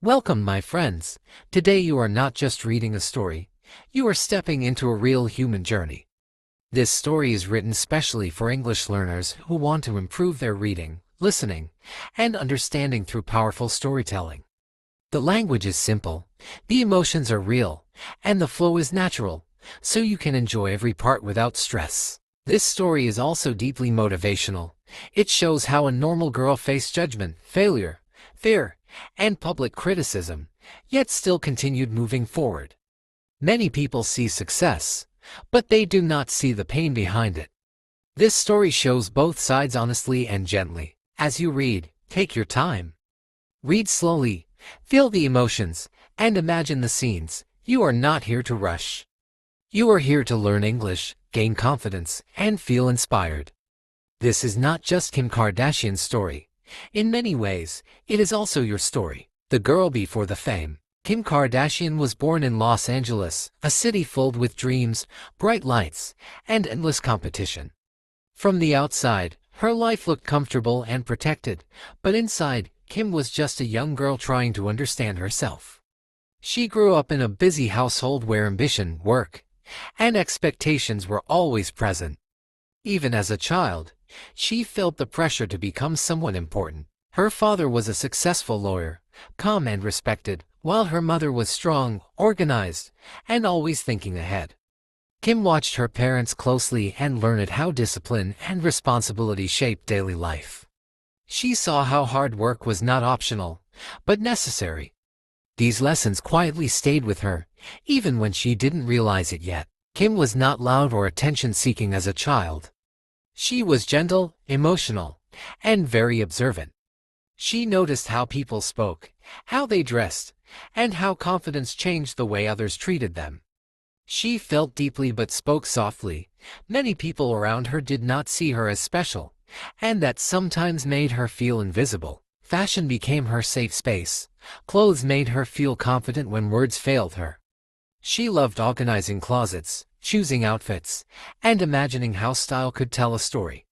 Welcome, my friends. Today you are not just reading a story, you are stepping into a real human journey. This story is written specially for English learners who want to improve their reading, listening, and understanding through powerful storytelling. The language is simple, the emotions are real, and the flow is natural, so you can enjoy every part without stress. This story is also deeply motivational. It shows how a normal girl faced judgment, failure, fear, and public criticism, yet still continued moving forward. Many people see success, but they do not see the pain behind it. This story shows both sides honestly and gently. As you read, take your time. Read slowly, feel the emotions, and imagine the scenes. You are not here to rush. You are here to learn English, gain confidence, and feel inspired. This is not just Kim Kardashian's story. In many ways, it is also your story. The girl before the fame. Kim Kardashian was born in Los Angeles, a city filled with dreams, bright lights, and endless competition. From the outside, her life looked comfortable and protected, but inside, Kim was just a young girl trying to understand herself. She grew up in a busy household where ambition, work, and expectations were always present. Even as a child, she felt the pressure to become someone important. Her father was a successful lawyer, calm and respected, while her mother was strong, organized, and always thinking ahead. Kim watched her parents closely and learned how discipline and responsibility shaped daily life. She saw how hard work was not optional, but necessary. These lessons quietly stayed with her, even when she didn't realize it yet. Kim was not loud or attention-seeking as a child. She was gentle, emotional, and very observant. She noticed how people spoke, how they dressed, and how confidence changed the way others treated them. She felt deeply but spoke softly. Many people around her did not see her as special, and that sometimes made her feel invisible. Fashion became her safe space. Clothes made her feel confident when words failed her. She loved organizing closets, choosing outfits, and imagining how style could tell a story.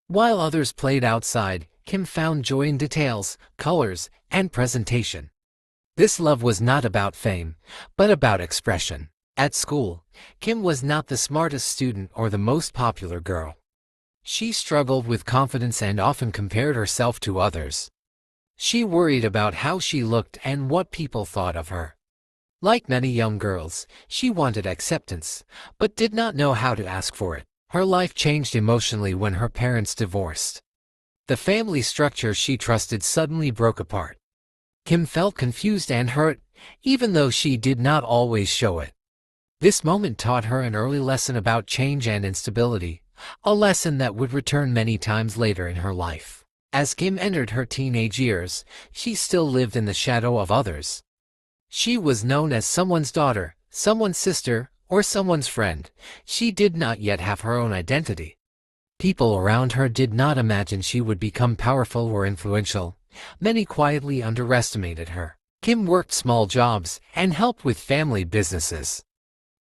While others played outside, Kim found joy in details, colors, and presentation. This love was not about fame, but about expression. At school, Kim was not the smartest student or the most popular girl. She struggled with confidence and often compared herself to others. She worried about how she looked and what people thought of her. Like many young girls, she wanted acceptance, but did not know how to ask for it. Her life changed emotionally when her parents divorced. The family structure she trusted suddenly broke apart. Kim felt confused and hurt, even though she did not always show it. This moment taught her an early lesson about change and instability, a lesson that would return many times later in her life. As Kim entered her teenage years, she still lived in the shadow of others. She was known as someone's daughter, someone's sister, or someone's friend. She did not yet have her own identity. People around her did not imagine she would become powerful or influential. Many quietly underestimated her. Kim worked small jobs and helped with family businesses.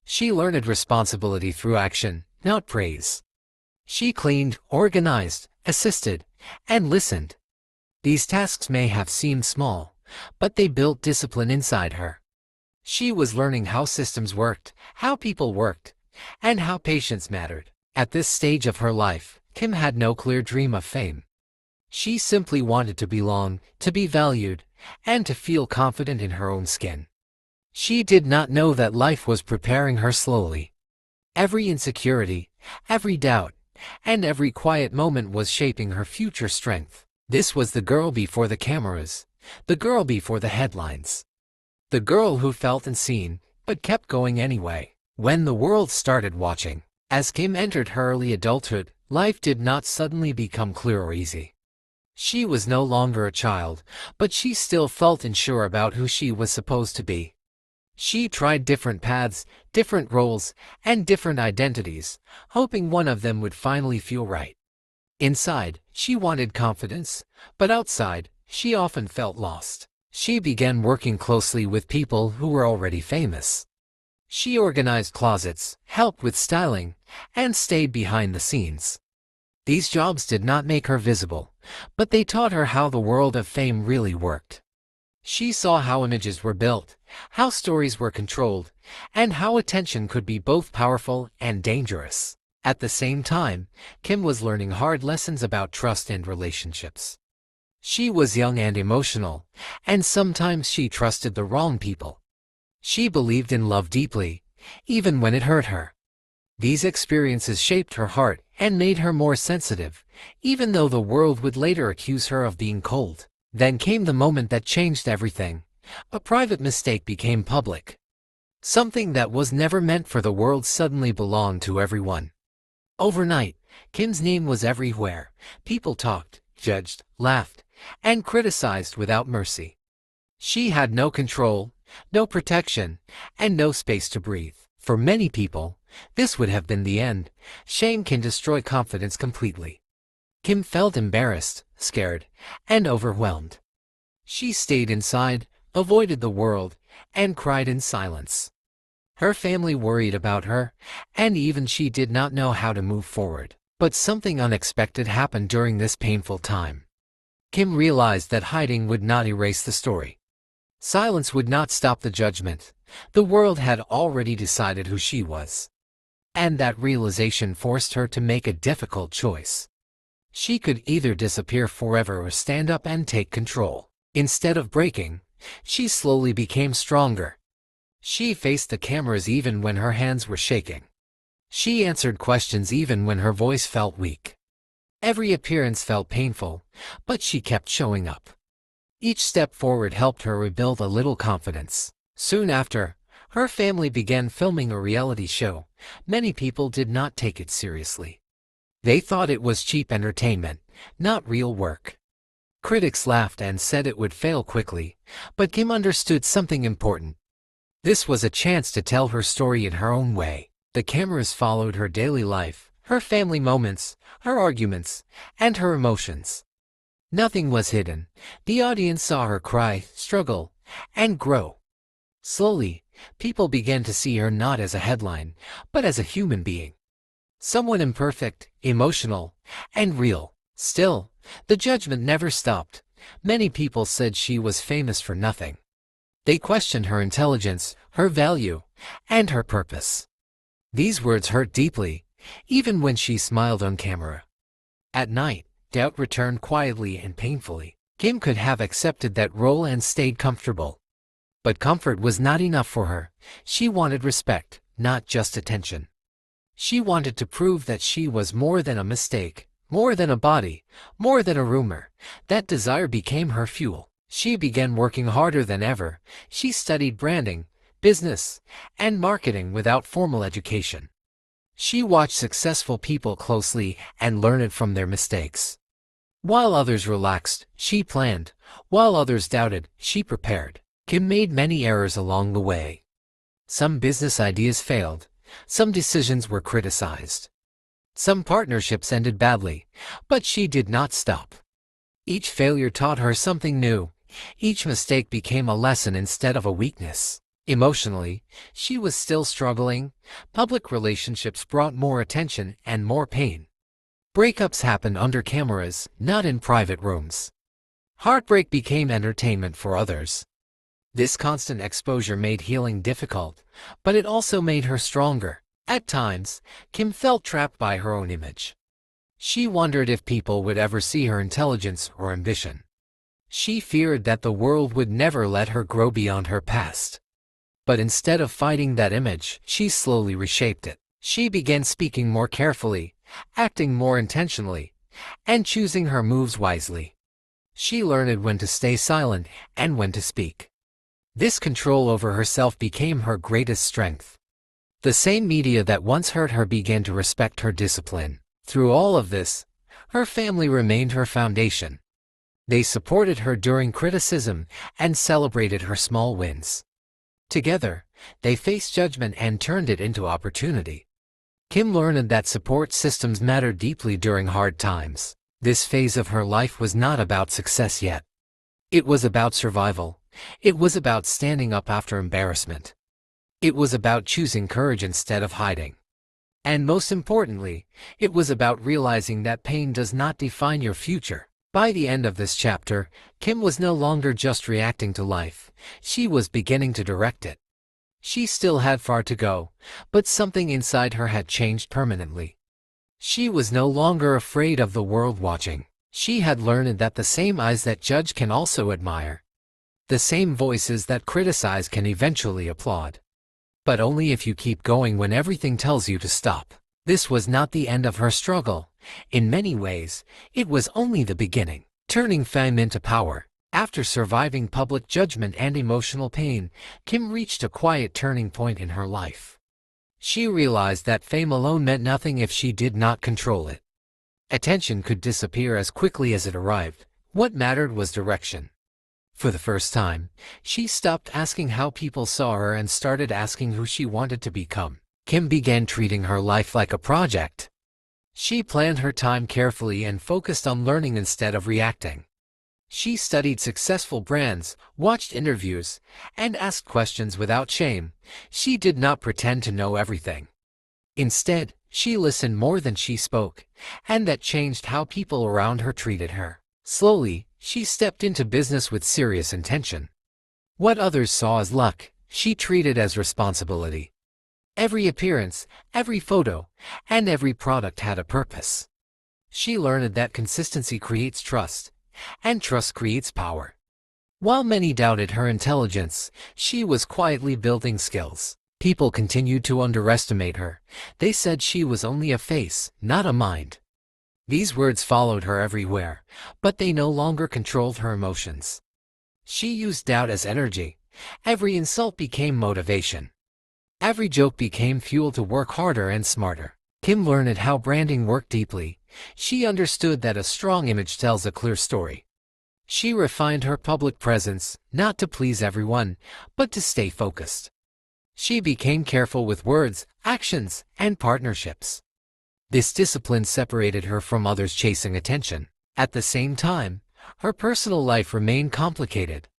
She learned responsibility through action, not praise. She cleaned, organized, assisted, and listened. These tasks may have seemed small, but they built discipline inside her. She was learning how systems worked, how people worked, and how patience mattered. At this stage of her life, Kim had no clear dream of fame. She simply wanted to belong, to be valued, and to feel confident in her own skin. She did not know that life was preparing her slowly. Every insecurity, every doubt, and every quiet moment was shaping her future strength. This was the girl before the cameras, the girl before the headlines. The girl who felt unseen, but kept going anyway. When the world started watching, as Kim entered her early adulthood, life did not suddenly become clear or easy. She was no longer a child, but she still felt unsure about who she was supposed to be. She tried different paths, different roles, and different identities, hoping one of them would finally feel right. Inside, she wanted confidence, but outside, she often felt lost. She began working closely with people who were already famous. She organized closets, helped with styling, and stayed behind the scenes. These jobs did not make her visible, but they taught her how the world of fame really worked. She saw how images were built, how stories were controlled, and how attention could be both powerful and dangerous. At the same time, Kim was learning hard lessons about trust and relationships. She was young and emotional, and sometimes she trusted the wrong people. She believed in love deeply, even when it hurt her. These experiences shaped her heart and made her more sensitive, even though the world would later accuse her of being cold. Then came the moment that changed everything. A private mistake became public. Something that was never meant for the world suddenly belonged to everyone. Overnight, Kim's name was everywhere. People talked, judged, laughed, and criticized without mercy. She had no control, no protection, and no space to breathe. For many people, this would have been the end. Shame can destroy confidence completely. Kim felt embarrassed, scared, and overwhelmed. She stayed inside, avoided the world, and cried in silence. Her family worried about her, and even she did not know how to move forward. But something unexpected happened during this painful time. Kim realized that hiding would not erase the story. Silence would not stop the judgment. The world had already decided who she was. And that realization forced her to make a difficult choice. She could either disappear forever or stand up and take control. Instead of breaking, she slowly became stronger. She faced the cameras even when her hands were shaking. She answered questions even when her voice felt weak. Every appearance felt painful, but she kept showing up. Each step forward helped her rebuild a little confidence. Soon after, her family began filming a reality show. Many people did not take it seriously. They thought it was cheap entertainment, not real work. Critics laughed and said it would fail quickly, but Kim understood something important. This was a chance to tell her story in her own way. The cameras followed her daily life, her family moments, her arguments, and her emotions. Nothing was hidden. The audience saw her cry, struggle, and grow. Slowly, people began to see her not as a headline, but as a human being. Someone imperfect, emotional, and real. Still, the judgment never stopped. Many people said she was famous for nothing. They questioned her intelligence, her value, and her purpose. These words hurt deeply, even when she smiled on camera. At night, doubt returned quietly and painfully. Kim could have accepted that role and stayed comfortable. But comfort was not enough for her. She wanted respect, not just attention. She wanted to prove that she was more than a mistake, more than a body, more than a rumor. That desire became her fuel. She began working harder than ever. She studied branding, business, and marketing without formal education. She watched successful people closely and learned from their mistakes. While others relaxed, she planned. While others doubted, she prepared. Kim made many errors along the way. Some business ideas failed. Some decisions were criticized. Some partnerships ended badly, but she did not stop. Each failure taught her something new. Each mistake became a lesson instead of a weakness. Emotionally, she was still struggling. Public relationships brought more attention and more pain. Breakups happened under cameras, not in private rooms. Heartbreak became entertainment for others. This constant exposure made healing difficult, but it also made her stronger. At times, Kim felt trapped by her own image. She wondered if people would ever see her intelligence or ambition. She feared that the world would never let her grow beyond her past. But instead of fighting that image, she slowly reshaped it. She began speaking more carefully, acting more intentionally, and choosing her moves wisely. She learned when to stay silent and when to speak. This control over herself became her greatest strength. The same media that once hurt her began to respect her discipline. Through all of this, her family remained her foundation. They supported her during criticism and celebrated her small wins. Together, they faced judgment and turned it into opportunity. Kim learned that support systems matter deeply during hard times. This phase of her life was not about success yet. It was about survival. It was about standing up after embarrassment. It was about choosing courage instead of hiding. And most importantly, it was about realizing that pain does not define your future. By the end of this chapter, Kim was no longer just reacting to life. She was beginning to direct it. She still had far to go, but something inside her had changed permanently. She was no longer afraid of the world watching. She had learned that the same eyes that judge can also admire. The same voices that criticize can eventually applaud. But only if you keep going when everything tells you to stop. This was not the end of her struggle. In many ways, it was only the beginning. Turning fame into power. After surviving public judgment and emotional pain, Kim reached a quiet turning point in her life. She realized that fame alone meant nothing if she did not control it. Attention could disappear as quickly as it arrived. What mattered was direction. For the first time, she stopped asking how people saw her and started asking who she wanted to become. Kim began treating her life like a project. She planned her time carefully and focused on learning instead of reacting. She studied successful brands, watched interviews, and asked questions without shame. She did not pretend to know everything. Instead, she listened more than she spoke, and that changed how people around her treated her. Slowly, she stepped into business with serious intention. What others saw as luck, she treated as responsibility. Every appearance, every photo, and every product had a purpose. She learned that consistency creates trust, and trust creates power. While many doubted her intelligence, she was quietly building skills. People continued to underestimate her. They said she was only a face, not a mind. These words followed her everywhere, but they no longer controlled her emotions. She used doubt as energy. Every insult became motivation. Every joke became fuel to work harder and smarter. Kim learned how branding worked deeply. She understood that a strong image tells a clear story. She refined her public presence, not to please everyone, but to stay focused. She became careful with words, actions, and partnerships. This discipline separated her from others chasing attention. At the same time, her personal life remained complicated.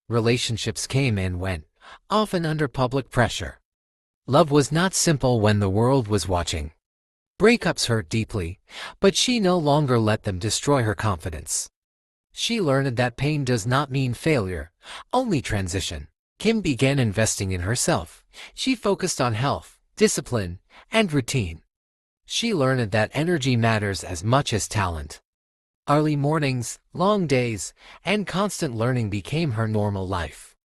Relationships came and went, often under public pressure. Love was not simple when the world was watching. Breakups hurt deeply, but she no longer let them destroy her confidence. She learned that pain does not mean failure, only transition. Kim began investing in herself. She focused on health, discipline, and routine. She learned that energy matters as much as talent. Early mornings, long days, and constant learning became her normal life.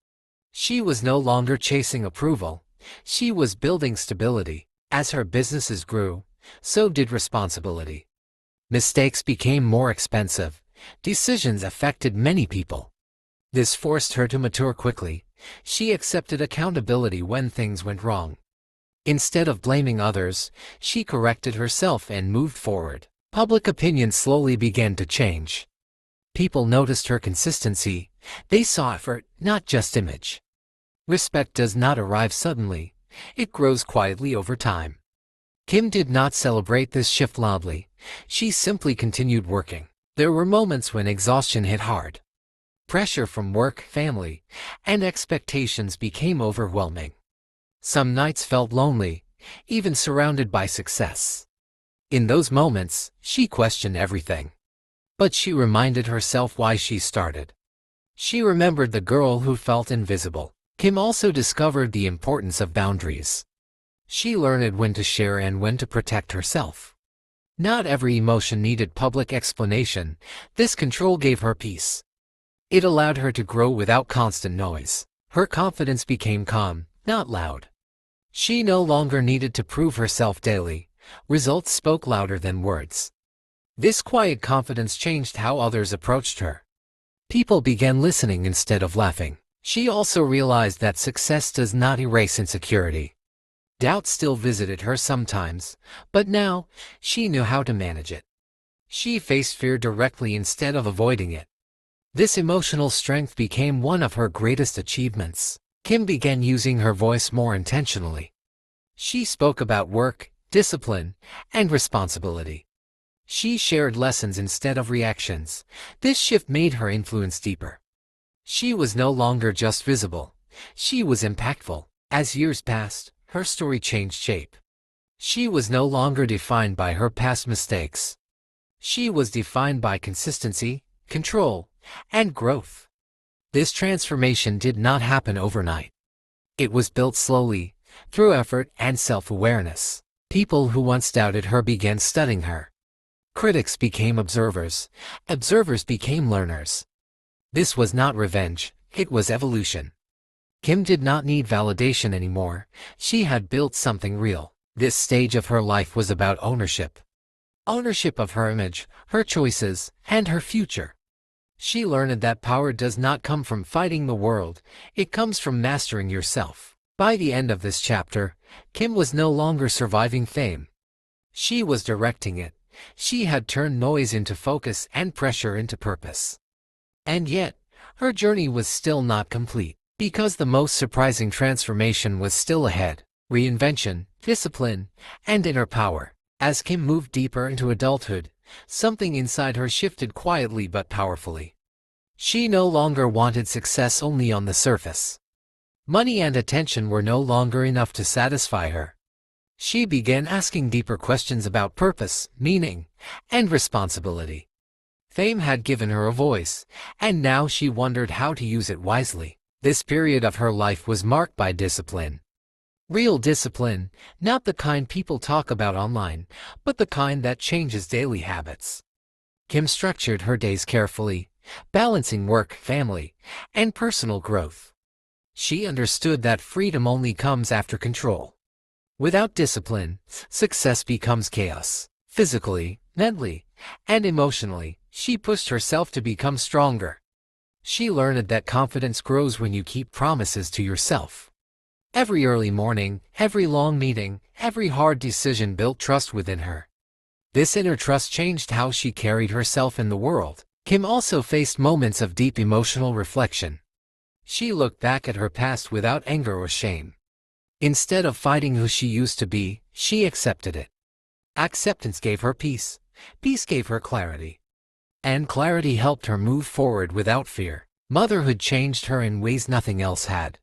She was no longer chasing approval. She was building stability. As her businesses grew, so did responsibility. Mistakes became more expensive. Decisions affected many people. This forced her to mature quickly. She accepted accountability when things went wrong. Instead of blaming others, she corrected herself and moved forward. Public opinion slowly began to change. People noticed her consistency. They saw effort, not just image. Respect does not arrive suddenly. It grows quietly over time. Kim did not celebrate this shift loudly. She simply continued working. There were moments when exhaustion hit hard. Pressure from work, family, and expectations became overwhelming. Some nights felt lonely, even surrounded by success. In those moments, she questioned everything. But she reminded herself why she started. She remembered the girl who felt invisible. Kim also discovered the importance of boundaries. She learned when to share and when to protect herself. Not every emotion needed public explanation. This control gave her peace. It allowed her to grow without constant noise. Her confidence became calm, not loud. She no longer needed to prove herself daily. Results spoke louder than words. This quiet confidence changed how others approached her. People began listening instead of laughing. She also realized that success does not erase insecurity. Doubt still visited her sometimes, but now, she knew how to manage it. She faced fear directly instead of avoiding it. This emotional strength became one of her greatest achievements. Kim began using her voice more intentionally. She spoke about work, discipline, and responsibility. She shared lessons instead of reactions. This shift made her influence deeper. She was no longer just visible. She was impactful. As years passed, her story changed shape. She was no longer defined by her past mistakes. She was defined by consistency, control, and growth. This transformation did not happen overnight. It was built slowly, through effort and self-awareness. People who once doubted her began studying her. Critics became observers. Observers became learners. This was not revenge, it was evolution. Kim did not need validation anymore. She had built something real. This stage of her life was about ownership. Ownership of her image, her choices, and her future. She learned that power does not come from fighting the world, it comes from mastering yourself. By the end of this chapter, Kim was no longer surviving fame. She was directing it. She had turned noise into focus and pressure into purpose. And yet, her journey was still not complete, because the most surprising transformation was still ahead: reinvention, discipline, and inner power. As Kim moved deeper into adulthood, something inside her shifted quietly but powerfully. She no longer wanted success only on the surface. Money and attention were no longer enough to satisfy her. She began asking deeper questions about purpose, meaning, and responsibility. Fame had given her a voice, and now she wondered how to use it wisely. This period of her life was marked by discipline. Real discipline, not the kind people talk about online, but the kind that changes daily habits. Kim structured her days carefully, balancing work, family, and personal growth. She understood that freedom only comes after control. Without discipline, success becomes chaos. Physically, mentally, and emotionally, she pushed herself to become stronger. She learned that confidence grows when you keep promises to yourself. Every early morning, every long meeting, every hard decision built trust within her. This inner trust changed how she carried herself in the world. Kim also faced moments of deep emotional reflection. She looked back at her past without anger or shame. Instead of fighting who she used to be, she accepted it. Acceptance gave her peace. Peace gave her clarity. And clarity helped her move forward without fear. Motherhood changed her in ways nothing else had.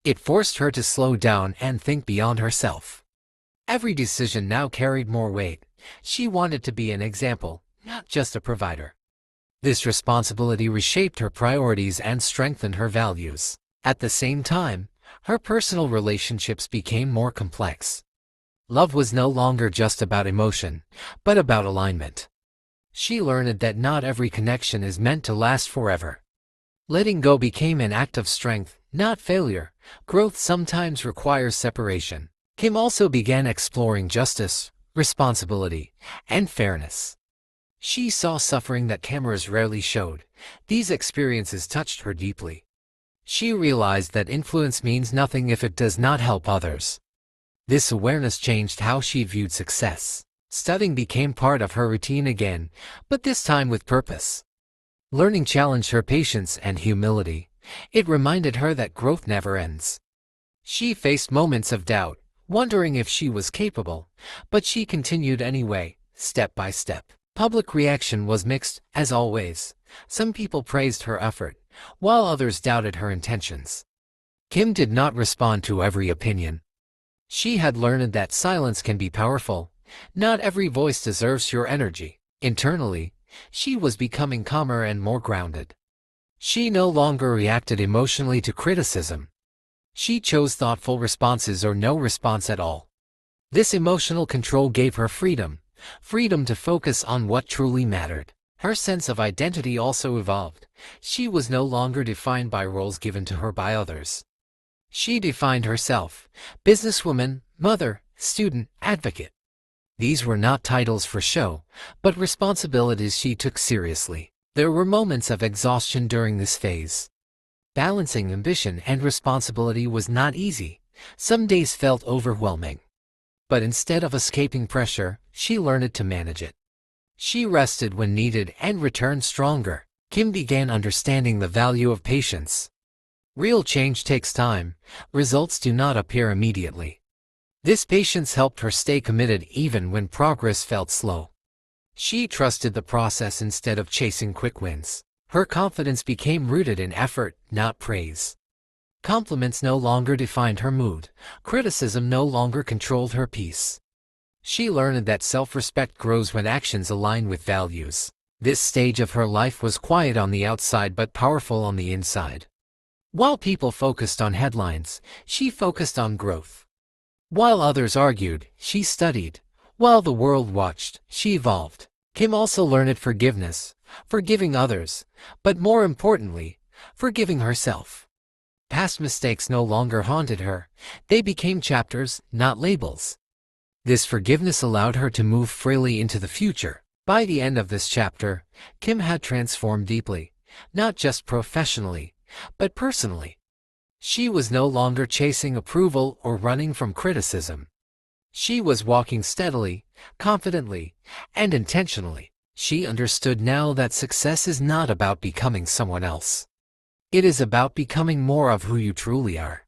It forced her to slow down and think beyond herself. Every decision now carried more weight. She wanted to be an example, not just a provider. This responsibility reshaped her priorities and strengthened her values. At the same time, her personal relationships became more complex. Love was no longer just about emotion, but about alignment. She learned that not every connection is meant to last forever. Letting go became an act of strength, not failure. Growth sometimes requires separation. Kim also began exploring justice, responsibility, and fairness. She saw suffering that cameras rarely showed. These experiences touched her deeply. She realized that influence means nothing if it does not help others. This awareness changed how she viewed success. Studying became part of her routine again, but this time with purpose. Learning challenged her patience and humility. It reminded her that growth never ends. She faced moments of doubt, wondering if she was capable, but she continued anyway, step by step. Public reaction was mixed, as always. Some people praised her effort, while others doubted her intentions. Kim did not respond to every opinion. She had learned that silence can be powerful. Not every voice deserves your energy. Internally, she was becoming calmer and more grounded. She no longer reacted emotionally to criticism. She chose thoughtful responses or no response at all. This emotional control gave her freedom to focus on what truly mattered. Her sense of identity also evolved. She was no longer defined by roles given to her by others. She defined herself: businesswoman, mother, student, advocate. These were not titles for show, but responsibilities she took seriously. There were moments of exhaustion during this phase. Balancing ambition and responsibility was not easy. Some days felt overwhelming. But instead of escaping pressure, she learned to manage it. She rested when needed and returned stronger. Kim began understanding the value of patience. Real change takes time. Results do not appear immediately. This patience helped her stay committed even when progress felt slow. She trusted the process instead of chasing quick wins. Her confidence became rooted in effort, not praise. Compliments no longer defined her mood. Criticism no longer controlled her peace. She learned that self-respect grows when actions align with values. This stage of her life was quiet on the outside but powerful on the inside. While people focused on headlines, she focused on growth. While others argued, she studied. While the world watched, she evolved. Kim also learned forgiveness, forgiving others, but more importantly, forgiving herself. Past mistakes no longer haunted her. They became chapters, not labels. This forgiveness allowed her to move freely into the future. By the end of this chapter, Kim had transformed deeply, not just professionally, but personally. She was no longer chasing approval or running from criticism. She was walking steadily, confidently, and intentionally. She understood now that success is not about becoming someone else. It is about becoming more of who you truly are.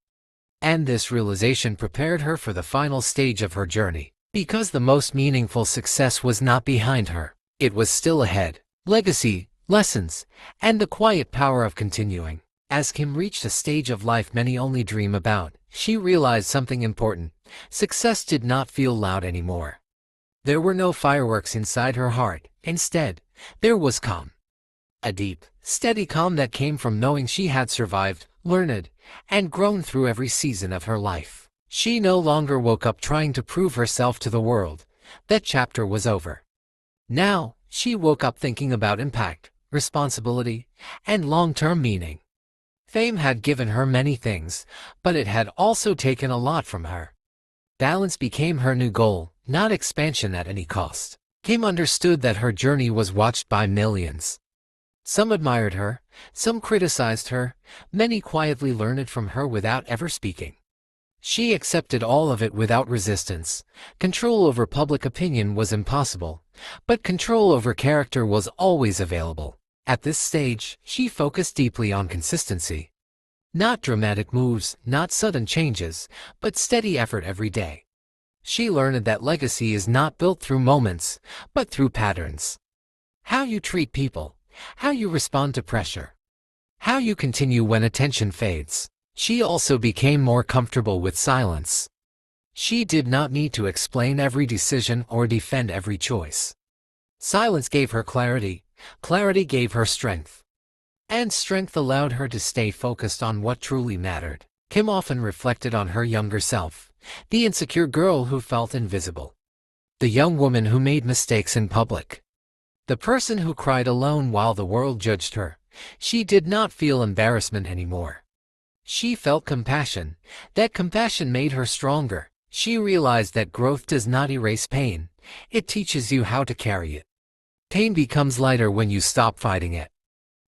And this realization prepared her for the final stage of her journey. Because the most meaningful success was not behind her, it was still ahead. Legacy, lessons, and the quiet power of continuing. As Kim reached a stage of life many only dream about, she realized something important. Success did not feel loud anymore. There were no fireworks inside her heart. Instead, there was calm. A deep, steady calm that came from knowing she had survived, learned, and grown through every season of her life. She no longer woke up trying to prove herself to the world. That chapter was over. Now, she woke up thinking about impact, responsibility, and long-term meaning. Fame had given her many things, but it had also taken a lot from her. Balance became her new goal, not expansion at any cost. Kim understood that her journey was watched by millions. Some admired her, some criticized her, many quietly learned from her without ever speaking. She accepted all of it without resistance. Control over public opinion was impossible, but control over character was always available. At this stage, she focused deeply on consistency. Not dramatic moves, not sudden changes, but steady effort every day. She learned that legacy is not built through moments, but through patterns. How you treat people, how you respond to pressure, how you continue when attention fades. She also became more comfortable with silence. She did not need to explain every decision or defend every choice. Silence gave her clarity, clarity gave her strength. And strength allowed her to stay focused on what truly mattered. Kim often reflected on her younger self, the insecure girl who felt invisible. The young woman who made mistakes in public. The person who cried alone while the world judged her. She did not feel embarrassment anymore. She felt compassion. That compassion made her stronger. She realized that growth does not erase pain. It teaches you how to carry it. Pain becomes lighter when you stop fighting it.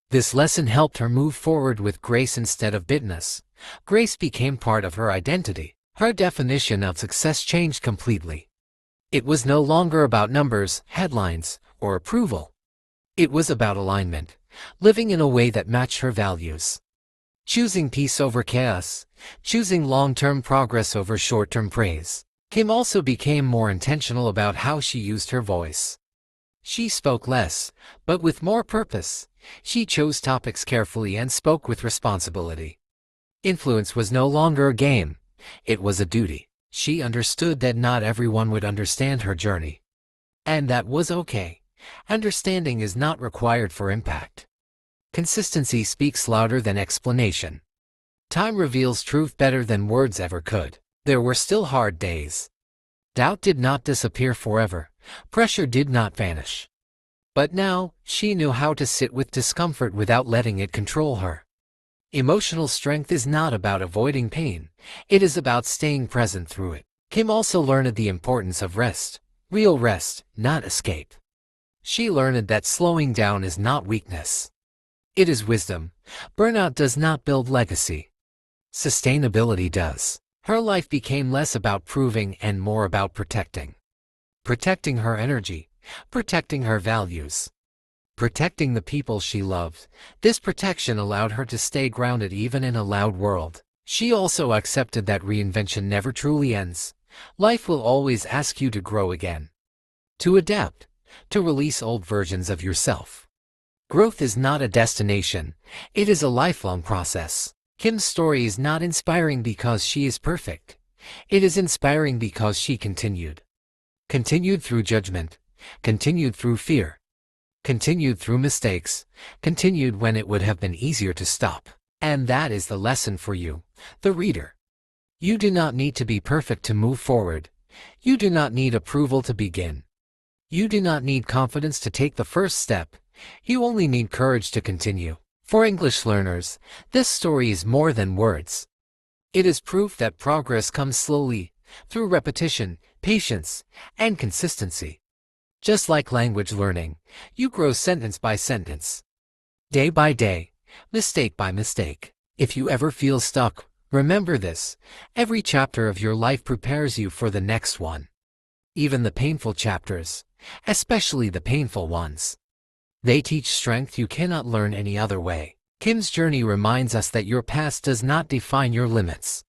This lesson helped her move forward with grace instead of bitterness. Grace became part of her identity. Her definition of success changed completely. It was no longer about numbers, headlines, or approval. It was about alignment, living in a way that matched her values. Choosing peace over chaos, choosing long-term progress over short-term praise. Kim also became more intentional about how she used her voice. She spoke less, but with more purpose. She chose topics carefully and spoke with responsibility. Influence was no longer a game, it was a duty. She understood that not everyone would understand her journey. And that was okay. Understanding is not required for impact. Consistency speaks louder than explanation. Time reveals truth better than words ever could. There were still hard days. Doubt did not disappear forever. Pressure did not vanish. But now, she knew how to sit with discomfort without letting it control her. Emotional strength is not about avoiding pain. It is about staying present through it. Kim also learned the importance of rest. Real rest, not escape. She learned that slowing down is not weakness. It is wisdom. Burnout does not build legacy. Sustainability does. Her life became less about proving and more about protecting. Protecting her energy, protecting her values, protecting the people she loved. This protection allowed her to stay grounded even in a loud world. She also accepted that reinvention never truly ends. Life will always ask you to grow again, to adapt, to release old versions of yourself. Growth is not a destination, it is a lifelong process. Kim's story is not inspiring because she is perfect. It is inspiring because she continued. Continued through judgment, continued through fear, continued through mistakes, continued when it would have been easier to stop. And that is the lesson for you, the reader. You do not need to be perfect to move forward. You do not need approval to begin. You do not need confidence to take the first step. You only need courage to continue. For English learners, this story is more than words. It is proof that progress comes slowly, through repetition, patience, and consistency. Just like language learning, you grow sentence by sentence, day by day, mistake by mistake. If you ever feel stuck, remember this: every chapter of your life prepares you for the next one. Even the painful chapters, especially the painful ones, they teach strength you cannot learn any other way. Kim's journey reminds us that your past does not define your limits.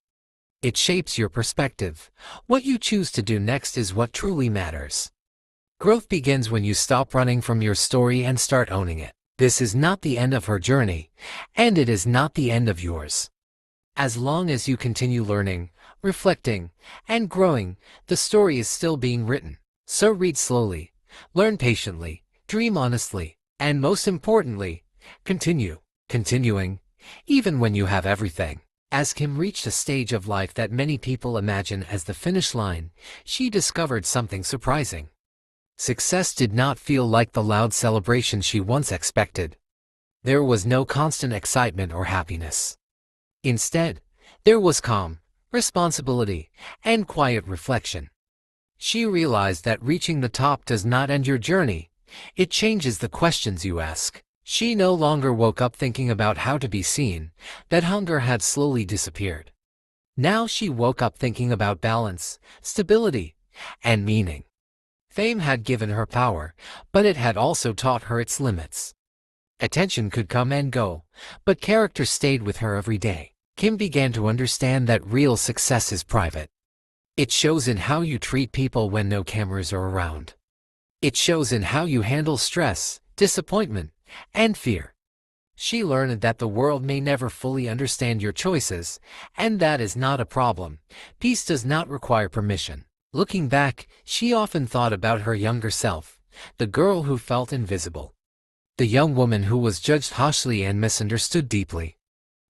It shapes your perspective. What you choose to do next is what truly matters. Growth begins when you stop running from your story and start owning it. This is not the end of her journey, and it is not the end of yours. As long as you continue learning, reflecting, and growing, the story is still being written. So read slowly, learn patiently, dream honestly, and most importantly, continue. Continuing, even when you have everything. As Kim reached a stage of life that many people imagine as the finish line, she discovered something surprising. Success did not feel like the loud celebration she once expected. There was no constant excitement or happiness. Instead, there was calm, responsibility, and quiet reflection. She realized that reaching the top does not end your journey. It changes the questions you ask. She no longer woke up thinking about how to be seen. That hunger had slowly disappeared. Now she woke up thinking about balance, stability, and meaning. Fame had given her power, but it had also taught her its limits. Attention could come and go, but character stayed with her every day. Kim began to understand that real success is private. It shows in how you treat people when no cameras are around. It shows in how you handle stress, disappointment, and fear. She learned that the world may never fully understand your choices, and that is not a problem. Peace does not require permission. Looking back, she often thought about her younger self, the girl who felt invisible, the young woman who was judged harshly and misunderstood deeply.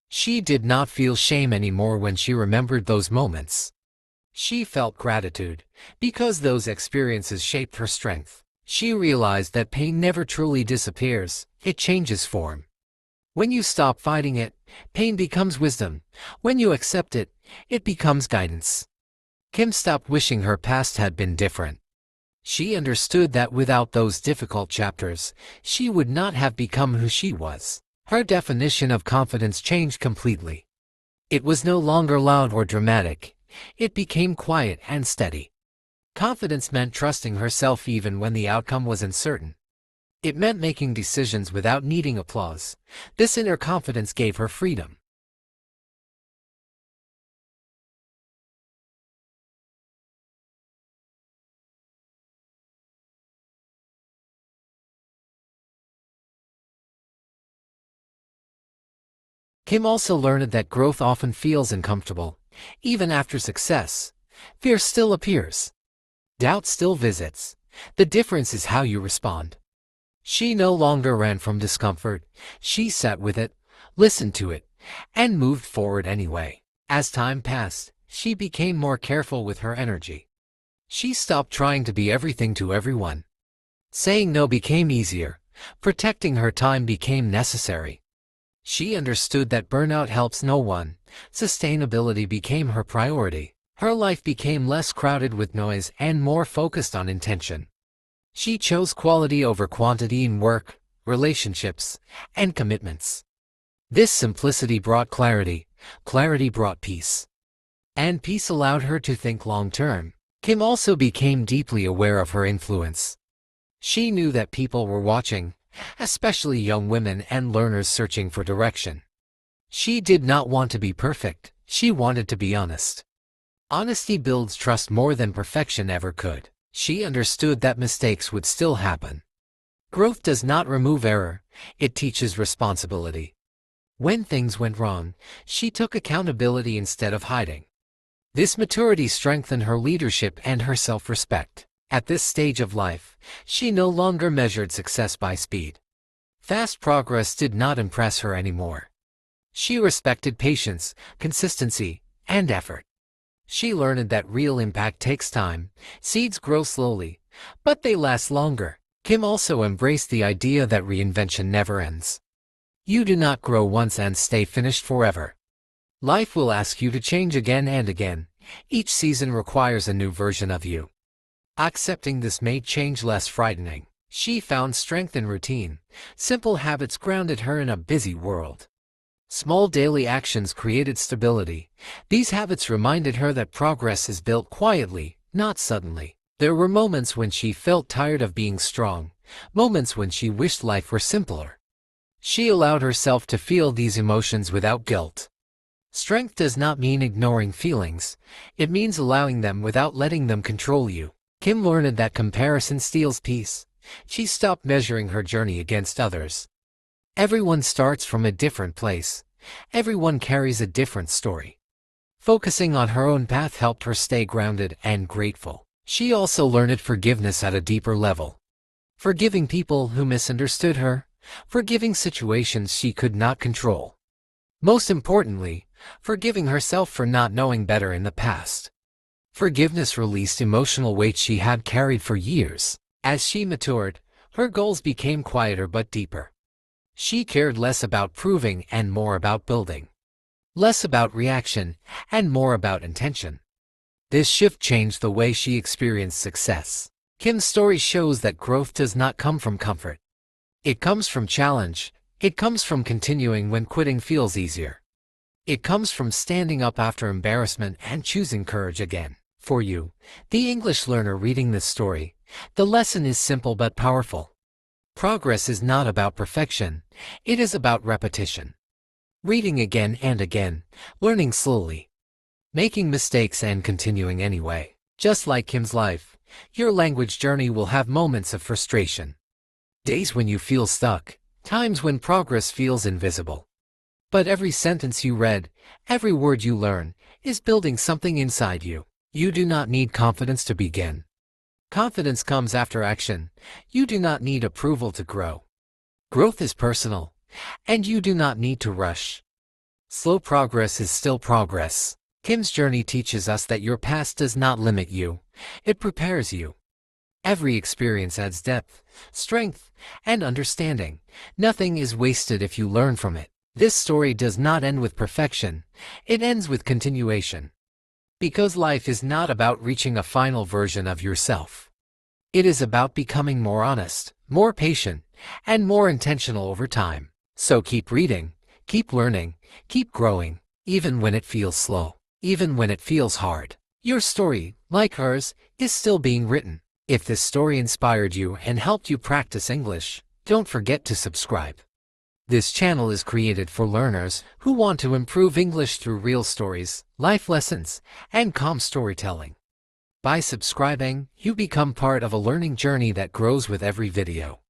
She did not feel shame anymore when she remembered those moments. She felt gratitude, because those experiences shaped her strength. She realized that pain never truly disappears, it changes form. When you stop fighting it, pain becomes wisdom. When you accept it, it becomes guidance. Kim stopped wishing her past had been different. She understood that without those difficult chapters, she would not have become who she was. Her definition of confidence changed completely. It was no longer loud or dramatic. It became quiet and steady. Confidence meant trusting herself even when the outcome was uncertain. It meant making decisions without needing applause. This inner confidence gave her freedom. Kim also learned that growth often feels uncomfortable. Even after success, fear still appears. Doubt still visits. The difference is how you respond. She no longer ran from discomfort. She sat with it, listened to it, and moved forward anyway. As time passed, she became more careful with her energy. She stopped trying to be everything to everyone. Saying no became easier. Protecting her time became necessary. She understood that burnout helps no one. Sustainability became her priority. Her life became less crowded with noise and more focused on intention. She chose quality over quantity in work, relationships, and commitments. This simplicity brought clarity. Clarity brought peace. And peace allowed her to think long-term. Kim also became deeply aware of her influence. She knew that people were watching, especially young women and learners searching for direction. She did not want to be perfect. She wanted to be honest. Honesty builds trust more than perfection ever could. She understood that mistakes would still happen. Growth does not remove error, it teaches responsibility. When things went wrong, she took accountability instead of hiding. This maturity strengthened her leadership and her self-respect. At this stage of life, she no longer measured success by speed. Fast progress did not impress her anymore. She respected patience, consistency, and effort. She learned that real impact takes time. Seeds grow slowly, but they last longer. Kim also embraced the idea that reinvention never ends. You do not grow once and stay finished forever. Life will ask you to change again and again. Each season requires a new version of you. Accepting this made change less frightening. She found strength in routine. Simple habits grounded her in a busy world. Small daily actions created stability. These habits reminded her that progress is built quietly, not suddenly. There were moments when she felt tired of being strong, moments when she wished life were simpler. She allowed herself to feel these emotions without guilt. Strength does not mean ignoring feelings. It means allowing them without letting them control you. Kim learned that comparison steals peace. She stopped measuring her journey against others. Everyone starts from a different place. Everyone carries a different story. Focusing on her own path helped her stay grounded and grateful. She also learned forgiveness at a deeper level. Forgiving people who misunderstood her, forgiving situations she could not control. Most importantly, forgiving herself for not knowing better in the past. Forgiveness released emotional weight she had carried for years. As she matured, her goals became quieter but deeper. She cared less about proving and more about building. Less about reaction and more about intention. This shift changed the way she experienced success. Kim's story shows that growth does not come from comfort. It comes from challenge. It comes from continuing when quitting feels easier. It comes from standing up after embarrassment and choosing courage again. For you, the English learner reading this story, the lesson is simple but powerful. Progress is not about perfection. It is about repetition. Reading again and again, learning slowly, making mistakes and continuing anyway. Just like Kim's life, your language journey will have moments of frustration. Days when you feel stuck, times when progress feels invisible. But every sentence you read, every word you learn, is building something inside you. You do not need confidence to begin. Confidence comes after action. You do not need approval to grow. Growth is personal, and you do not need to rush. Slow progress is still progress. Kim's journey teaches us that your past does not limit you. It prepares you. Every experience adds depth, strength, and understanding. Nothing is wasted if you learn from it. This story does not end with perfection. It ends with continuation. Because life is not about reaching a final version of yourself. It is about becoming more honest, more patient, and more intentional over time. So keep reading, keep learning, keep growing, even when it feels slow, even when it feels hard. Your story, like hers, is still being written. If this story inspired you and helped you practice English, don't forget to subscribe. This channel is created for learners who want to improve English through real stories, life lessons, and calm storytelling. By subscribing, you become part of a learning journey that grows with every video.